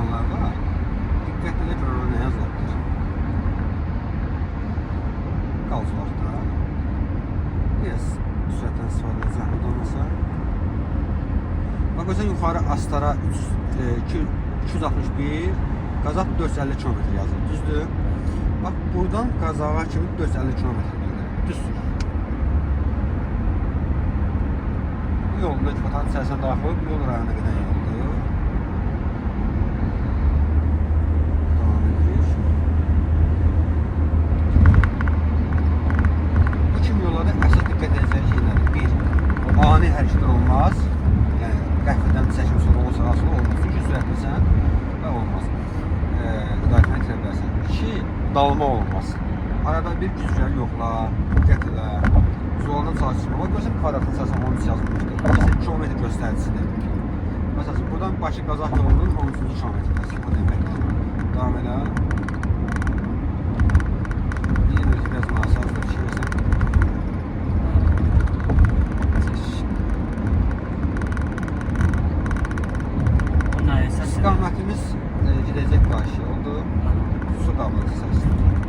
yazanlar var. Diqqətlə də görür nə yazılır. Qalcıqda. Biraz sürətdən istifadə zəhmət olmasa. Bax, özən yuxarı Astara 261, Qazax 450 km yazılır, düzdür? Bax, buradan Qazaxa kimi 450 km düzdür. Bu yolda Vatan içərisinə daxil olub, yol rayonuna gedən yoldur. Devam edir. Bu kimi yollarda əsas diqqət edəcək şeylərdir. Bir, ani hərəkətlər olmaz. Yəni, qəfildən çəkim sonra olsa asılı olmaz. Çünki sürətlisən və olmaz. İdarətinə itirə bilərsən. İki, dalma olmaz. Arada bir güzgər yoxla, diqqət elə. Zoldan çalışma. Bax, görsən, karatın səsən 13 yazılmışdır. Məsələn, kilometr göstəricisidir. Məsələn, buradan Bakı-Qazax yolunun 13-cü kilometrdəsin. Bu deməkdir. Davam elə. Yine bir biraz masazdır. Çevirsən. İstiqamətimiz gedəcək qarşı oldu. Su qablısı səsi.